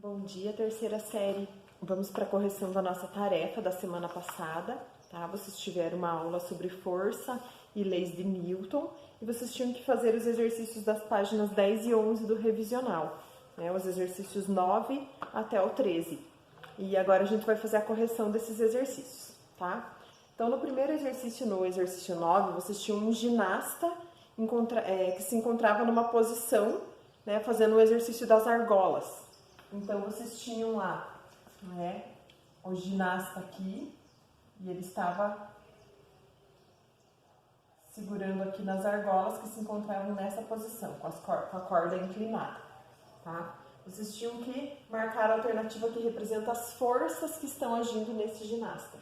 Bom dia, terceira série. Vamos para a correção da nossa tarefa da semana passada, tá? Vocês tiveram uma aula sobre força e leis de Newton e vocês tinham que fazer os exercícios das páginas 10 e 11 do revisional, né? Os exercícios 9 até o 13. E agora a gente vai fazer a correção desses exercícios, tá? Então, no primeiro exercício, no exercício 9, vocês tinham um ginasta que se encontrava numa posição, né, fazendo o exercício das argolas. Então, vocês tinham lá, né, o ginasta aqui, e ele estava segurando aqui nas argolas que se encontravam nessa posição, com a corda inclinada, tá? Vocês tinham que marcar a alternativa que representa as forças que estão agindo nesse ginasta.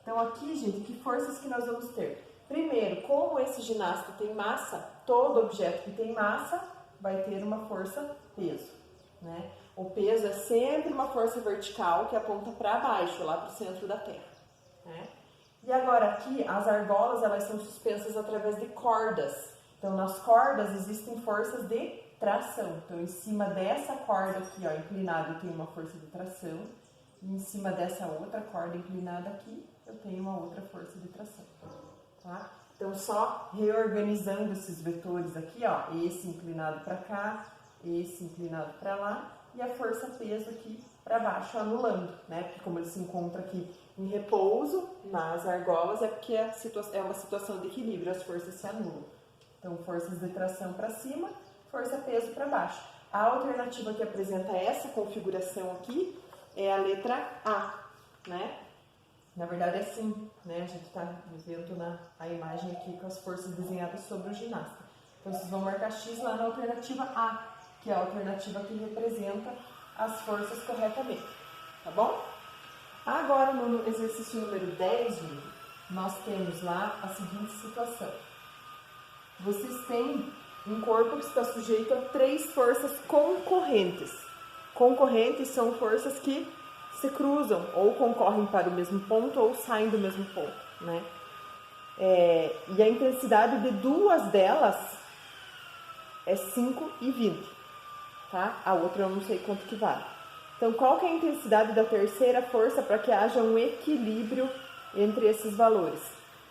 Então, aqui, gente, que forças que nós vamos ter? Primeiro, como esse ginasta tem massa, todo objeto que tem massa vai ter uma força peso, né? O peso é sempre uma força vertical que aponta para baixo, lá para o centro da Terra, né? E agora aqui, as argolas, elas são suspensas através de cordas. Então, nas cordas existem forças de tração. Então, em cima dessa corda aqui, ó, inclinada, eu tenho uma força de tração. E em cima dessa outra corda inclinada aqui, eu tenho uma outra força de tração, tá? Então, só reorganizando esses vetores aqui, ó, esse inclinado para cá, esse inclinado para lá, e a força peso aqui para baixo, anulando, né? Porque como ele se encontra aqui em repouso, nas argolas, é porque é uma situação de equilíbrio, as forças se anulam. Então, forças de tração para cima, força peso para baixo. A alternativa que apresenta essa configuração aqui é a letra A, né? Na verdade é assim, né? A gente está vendo a imagem aqui com as forças desenhadas sobre o ginasta. Então, vocês vão marcar X lá na alternativa A, que é a alternativa que representa as forças corretamente, tá bom? Agora, no exercício número 10, nós temos lá a seguinte situação. Vocês têm um corpo que está sujeito a 3 forças concorrentes. Concorrentes são forças que se cruzam, ou concorrem para o mesmo ponto, ou saem do mesmo ponto, né? E a intensidade de 2 delas é 5 e 20, tá? A outra eu não sei quanto que vale. Então, qual que é a intensidade da terceira força para que haja um equilíbrio entre esses valores?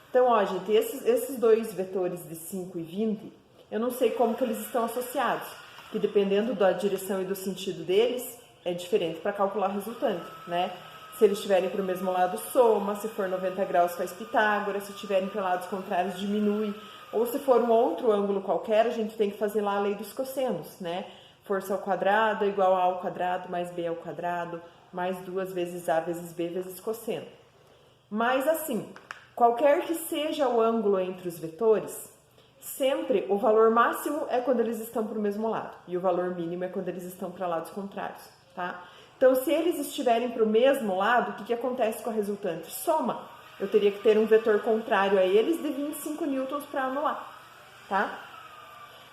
Então, ó, gente, esses 2 vetores de 5 e 20, eu não sei como que eles estão associados, que dependendo da direção e do sentido deles, é diferente para calcular o resultante, né? Se eles estiverem para o mesmo lado, soma, se for 90 graus faz Pitágoras, se estiverem para lados contrários, diminui, ou se for um outro ângulo qualquer, a gente tem que fazer lá a lei dos cossenos, né? Força ao quadrado é igual a ao quadrado mais b ao quadrado, mais 2 vezes a vezes b vezes cosseno. Mas assim, qualquer que seja o ângulo entre os vetores, sempre o valor máximo é quando eles estão para o mesmo lado, e o valor mínimo é quando eles estão para lados contrários, tá? Então, se eles estiverem para o mesmo lado, o que acontece com a resultante? Soma. Eu teria que ter um vetor contrário a eles de 25 newtons para anular, tá?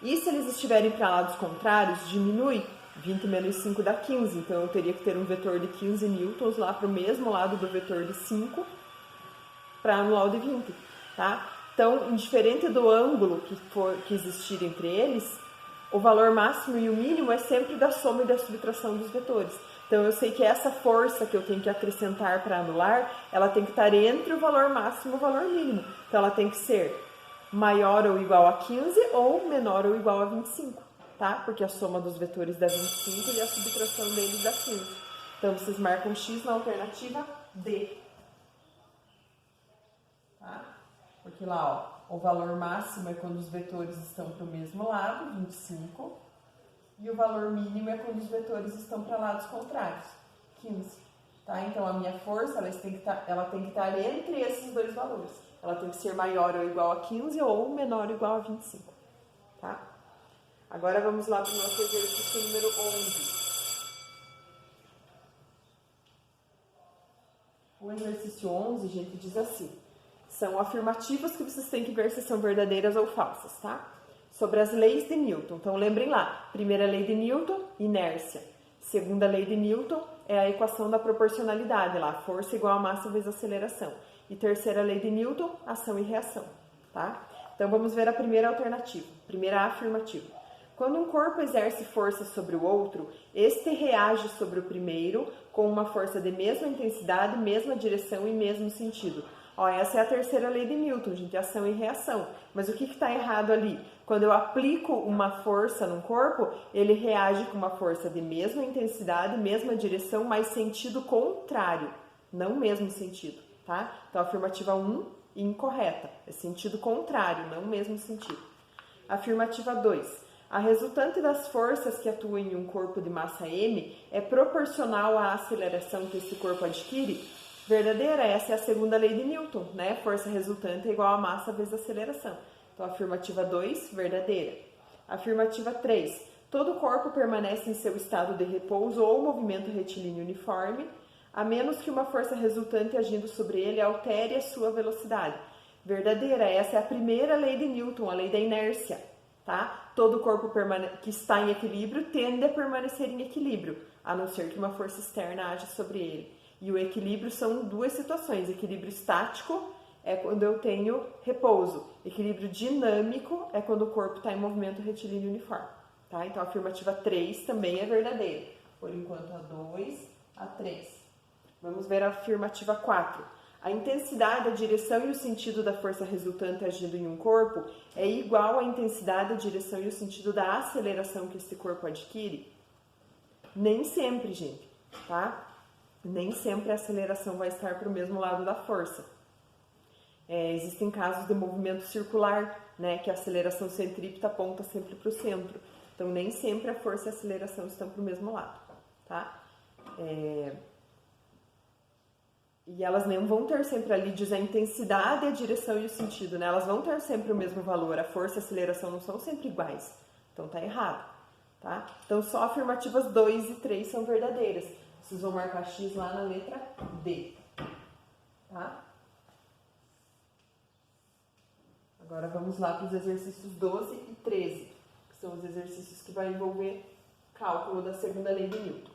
E se eles estiverem para lados contrários, diminui. 20 menos 5 dá 15, então eu teria que ter um vetor de 15 newtons lá para o mesmo lado do vetor de 5 para anular o de 20, tá? Então, indiferente do ângulo que existir entre eles, o valor máximo e o mínimo é sempre da soma e da subtração dos vetores. Então, eu sei que essa força que eu tenho que acrescentar para anular, ela tem que estar entre o valor máximo e o valor mínimo. Então, ela tem que ser maior ou igual a 15 ou menor ou igual a 25, tá? Porque a soma dos vetores dá 25 e a subtração deles dá 15. Então, vocês marcam X na alternativa D. Tá? Porque lá, ó, o valor máximo é quando os vetores estão para o mesmo lado, 25, e o valor mínimo é quando os vetores estão para lados contrários, 15. Tá? Então, a minha força ela tem que estar entre esses 2 valores. Ela tem que ser maior ou igual a 15 ou menor ou igual a 25. Tá? Agora vamos lá para o nosso exercício número 11. O exercício 11, gente, diz assim. São afirmativas que vocês têm que ver se são verdadeiras ou falsas, tá? Sobre as leis de Newton. Então, lembrem lá. Primeira lei de Newton, inércia. Segunda lei de Newton é a equação da proporcionalidade lá. Força igual a massa vezes aceleração. E terceira lei de Newton, ação e reação, tá? Então, vamos ver a primeira alternativa. Primeira afirmativa. Quando um corpo exerce força sobre o outro, este reage sobre o primeiro com uma força de mesma intensidade, mesma direção e mesmo sentido. Ó, essa é a terceira lei de Newton, gente, ação e reação. Mas o que está errado ali? Quando eu aplico uma força num corpo, ele reage com uma força de mesma intensidade, mesma direção, mas sentido contrário, não mesmo sentido, tá? Então, afirmativa 1, incorreta. É sentido contrário, não mesmo sentido. Afirmativa 2. A resultante das forças que atuam em um corpo de massa m é proporcional à aceleração que esse corpo adquire? Verdadeira, essa é a segunda lei de Newton, né? Força resultante é igual a massa vezes aceleração. Então, afirmativa 2, verdadeira. Afirmativa 3. Todo corpo permanece em seu estado de repouso ou movimento retilíneo uniforme, a menos que uma força resultante agindo sobre ele altere a sua velocidade. Verdadeira, essa é a primeira lei de Newton, a lei da inércia, tá? Todo corpo que está em equilíbrio tende a permanecer em equilíbrio, a não ser que uma força externa age sobre ele. E o equilíbrio são duas situações. Equilíbrio estático é quando eu tenho repouso. Equilíbrio dinâmico é quando o corpo está em movimento retilíneo uniforme. Tá? Então, a afirmativa 3 também é verdadeira. Por enquanto, a 2, a 3. Vamos ver a afirmativa 4. A intensidade, a direção e o sentido da força resultante agindo em um corpo é igual à intensidade, a direção e o sentido da aceleração que esse corpo adquire? Nem sempre, gente, tá? Nem sempre a aceleração vai estar para o mesmo lado da força. Existem casos de movimento circular, né, que a aceleração centrípeta aponta sempre para o centro. Então, nem sempre a força e a aceleração estão para o mesmo lado. Tá? E elas nem vão ter sempre ali, diz a intensidade, a direção e o sentido. Né? Elas vão ter sempre o mesmo valor. A força e a aceleração não são sempre iguais. Então, tá errado. Tá? Então, só afirmativas 2 e 3 são verdadeiras. Vocês vão marcar X lá na letra D. Tá? Agora vamos lá para os exercícios 12 e 13, que são os exercícios que vai envolver cálculo da segunda lei de Newton.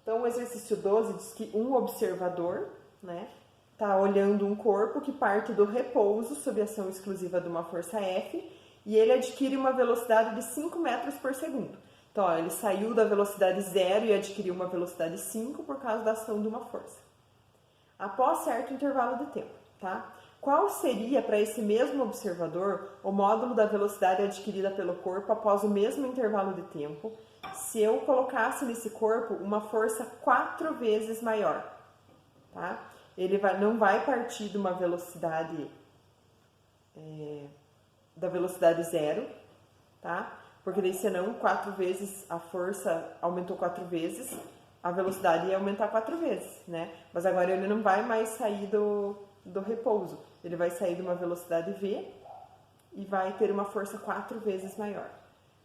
Então, o exercício 12 diz que um observador, né, está olhando um corpo que parte do repouso sob ação exclusiva de uma força F e ele adquire uma velocidade de 5 metros por segundo. Então, ó, ele saiu da velocidade 0 e adquiriu uma velocidade 5 por causa da ação de uma força. Após certo intervalo de tempo, tá? Qual seria, para esse mesmo observador, o módulo da velocidade adquirida pelo corpo após o mesmo intervalo de tempo, se eu colocasse nesse corpo uma força 4 vezes maior? Tá? Ele não vai partir de uma velocidade da velocidade 0, tá? Porque daí, senão, 4 vezes a força aumentou 4 vezes, a velocidade ia aumentar 4 vezes, né? Mas agora ele não vai mais sair do repouso. Ele vai sair de uma velocidade V e vai ter uma força 4 vezes maior.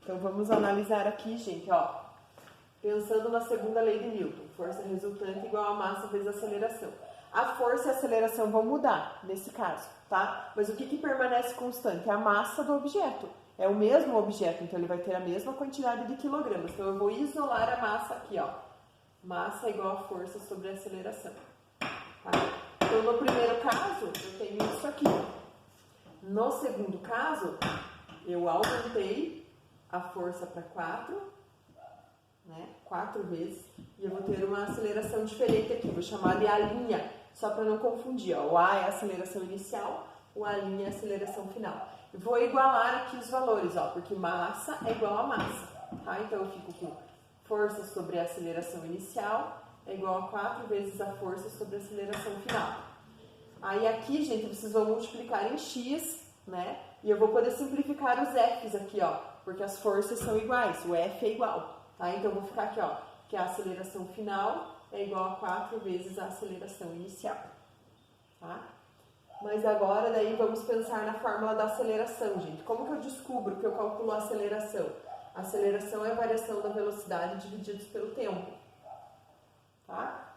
Então, vamos analisar aqui, gente, ó. Pensando na segunda lei de Newton, força resultante igual a massa vezes aceleração. A força e a aceleração vão mudar, nesse caso, tá? Mas o que permanece constante? É a massa do objeto. É o mesmo objeto, então ele vai ter a mesma quantidade de quilogramas. Então, eu vou isolar a massa aqui, ó. Massa igual a força sobre a aceleração. Tá? Então, no primeiro caso, eu tenho isso aqui. No segundo caso, eu aumentei a força para 4, né? 4 vezes. E eu vou ter uma aceleração diferente aqui. Vou chamar de A', só para não confundir. Ó. O A é a aceleração inicial, o A' é a aceleração final. Eu vou igualar aqui os valores, ó, porque massa é igual a massa. Tá? Então, eu fico com força sobre a aceleração inicial é igual a 4 vezes a força sobre a aceleração final. Aí aqui, gente, vocês vão multiplicar em x, né? E eu vou poder simplificar os f's aqui, ó, porque as forças são iguais, o f é igual, tá? Então, eu vou ficar aqui, ó, que a aceleração final é igual a 4 vezes a aceleração inicial, tá? Mas agora, daí, vamos pensar na fórmula da aceleração, gente. Como que eu descubro que eu calculo a aceleração? A aceleração é a variação da velocidade divididos pelo tempo, tá?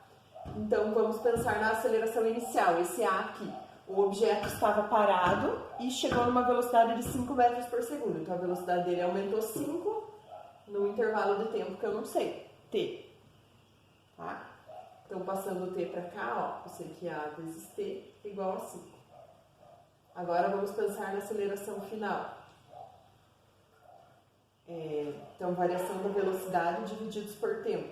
Então, vamos pensar na aceleração inicial, esse A aqui. O objeto estava parado e chegou numa velocidade de 5 metros por segundo. Então, a velocidade dele aumentou 5 no intervalo de tempo que eu não sei, t. Tá? Então, passando o t para cá, ó, eu sei que A vezes t é igual a 5. Agora, vamos pensar na aceleração final. Então, variação da velocidade divididos por tempo.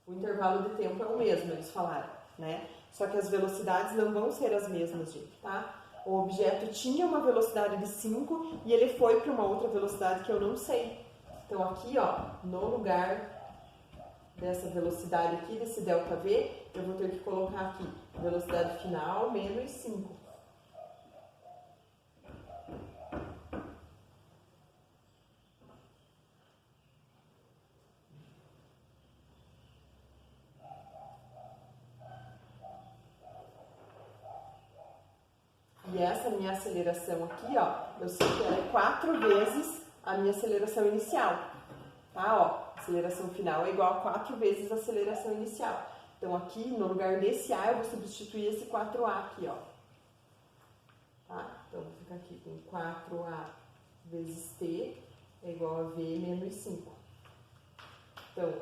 O intervalo de tempo é o mesmo, eles falaram, né? Só que as velocidades não vão ser as mesmas, gente, tá? O objeto tinha uma velocidade de 5 e ele foi para uma outra velocidade que eu não sei. Então, aqui, ó, no lugar dessa velocidade aqui, desse ΔV, eu vou ter que colocar aqui velocidade final menos 5. E essa minha aceleração aqui, ó, eu sei que ela é 4 vezes a minha aceleração inicial, tá? Ó, aceleração final é igual a 4 vezes a aceleração inicial. Então, aqui, no lugar desse A, eu vou substituir esse 4A aqui, ó. Tá? Então, vou ficar aqui com 4A vezes T é igual a V menos 5. Então,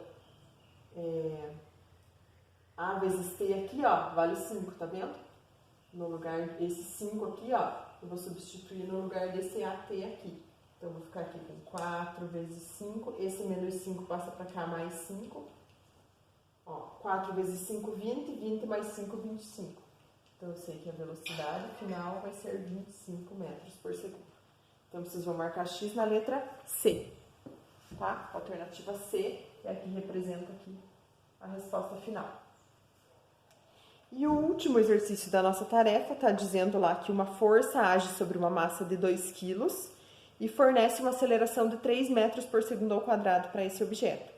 A vezes T aqui, ó, vale 5, tá vendo? No lugar desse 5 aqui, ó, eu vou substituir no lugar desse AT aqui. Então, eu vou ficar aqui com 4 vezes 5, esse menos 5 passa para cá, mais 5. Ó, 4 vezes 5, 20, 20 mais 5, 25. Então, eu sei que a velocidade final vai ser 25 metros por segundo. Então, vocês vão marcar X na letra C, tá? A alternativa C é a que representa aqui a resposta final. E o último exercício da nossa tarefa está dizendo lá que uma força age sobre uma massa de 2 kg e fornece uma aceleração de 3 metros por segundo ao quadrado para esse objeto.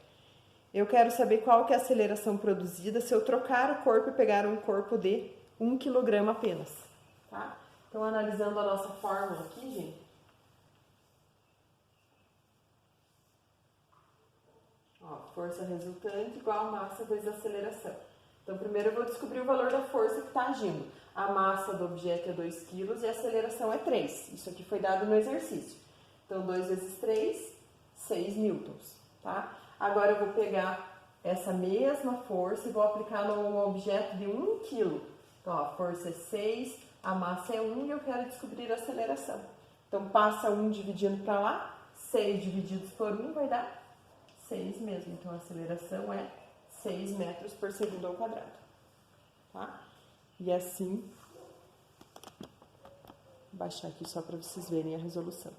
Eu quero saber qual que é a aceleração produzida se eu trocar o corpo e pegar um corpo de 1 kg apenas. Tá? Então, analisando a nossa fórmula aqui, gente. Ó, força resultante igual a massa vezes a aceleração. Então, primeiro eu vou descobrir o valor da força que está agindo. A massa do objeto é 2 kg e a aceleração é 3. Isso aqui foi dado no exercício. Então, 2 vezes 3, 6 newtons. Tá? Agora, eu vou pegar essa mesma força e vou aplicar no objeto de 1 kg. Então, ó, a força é 6, a massa é 1 e eu quero descobrir a aceleração. Então, passa 1 dividindo para lá, 6 divididos por 1 vai dar 6 mesmo. Então, a aceleração é 6 metros por segundo ao quadrado, tá? E assim, vou baixar aqui só para vocês verem a resolução.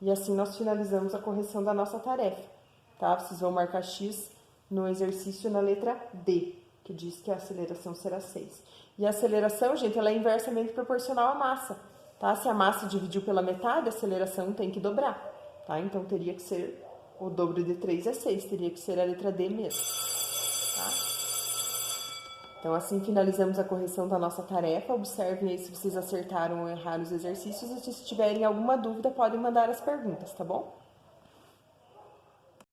E assim nós finalizamos a correção da nossa tarefa, tá? Vocês vão marcar X no exercício na letra D, que diz que a aceleração será 6. E a aceleração, gente, ela é inversamente proporcional à massa, tá? Se a massa dividiu pela metade, a aceleração tem que dobrar, tá? Então, teria que ser, o dobro de 3 é 6, teria que ser a letra D mesmo. Tá? Então, assim finalizamos a correção da nossa tarefa. Observem aí se vocês acertaram ou erraram os exercícios e se tiverem alguma dúvida, podem mandar as perguntas, tá bom?